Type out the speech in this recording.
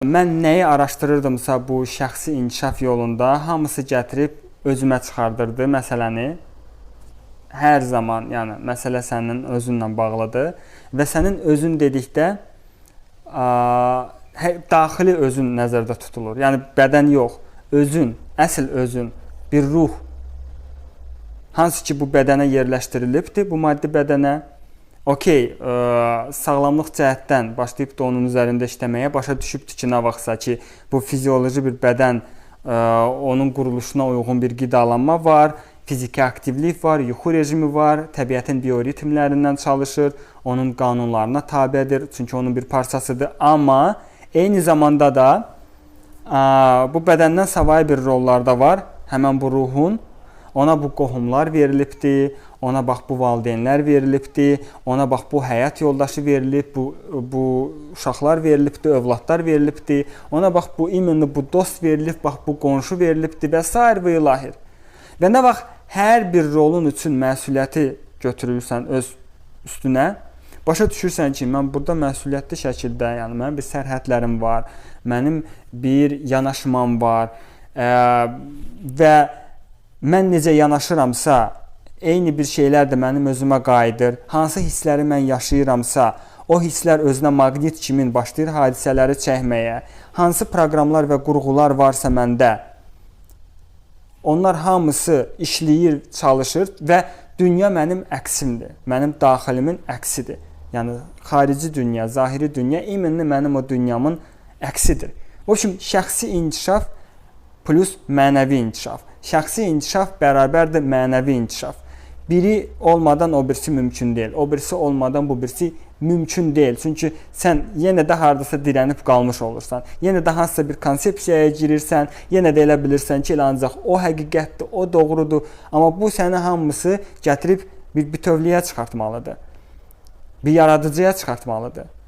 Mən nəyi araşdırırdımsa bu şəxsi inkişaf yolunda hamısı gətirib özümə çıxardırdı məsələni. Hər zaman, yəni məsələ sənin özünlə bağlıdır və sənin özün dedikdə daxili özün nəzərdə tutulur. Yəni bədən yox, özün, əsl özün, bir ruh. Hansı ki bu bədənə yerləşdirilibdir, bu maddi bədənə. Okey, sağlamlıq cəhətdən başlayıb da onun üzərində işləməyə başa düşübdür ki, nə vaxtsa ki, bu fizioloji bir bədən, onun quruluşuna uyğun bir qidalanma var, fiziki aktivlik var, yuxu rejimi var, təbiətin bioritmlərindən çalışır, onun qanunlarına tabedir, çünki onun bir parçasıdır. Amma eyni zamanda da bu bədəndən savayı bir rollarda var, həmən bu ruhun. Ona bu qohumlar verilibdir, ona bax bu valideynlər verilibdir, ona bax bu həyat yoldaşı verilib, bu uşaqlar verilibdir, övladlar verilibdir, ona bax bu immünlü bu dost verilib, bax bu qonşu verilibdir və s. və ilahir. Və nə vaxt hər bir rolun üçün məsuliyyəti götürürsən öz üstünə, başa düşürsən ki, mən burada məsuliyyətli şəkildə, yəni mənim bir sərhədlərim var, mənim bir yanaşmam var və mən necə yanaşıramsa, eyni bir şeylər də mənim özümə qayıdır. Hansı hissləri mən yaşayıramsa, o hisslər özünə maqnit kimi başlayır hadisələri çəkməyə. Hansı proqramlar və qurğular varsa məndə, onlar hamısı işləyir, çalışır və dünya mənim əksimdir. Mənim daxilimin əksidir. Yəni, xarici dünya, zahiri dünya iminli mənim o dünyamın əksidir. O üçün, şəxsi inkişaf plus mənəvi inkişaf. Şəxsi inkişaf bərabərdir mənəvi inkişaf. Biri olmadan o birisi mümkün deyil. O birisi olmadan bu birisi mümkün deyil. Çünki sən yenə də hardasa dirənib qalmış olursan. Yenə də hansısa bir konsepsiyaya girirsən. Yenə də elə bilirsən ki, ancaq o həqiqətdir, o doğrudur. Amma bu səni hamısı gətirib bir bütövlüyə çıxartmalıdır. Bir yaradıcıya çıxartmalıdır.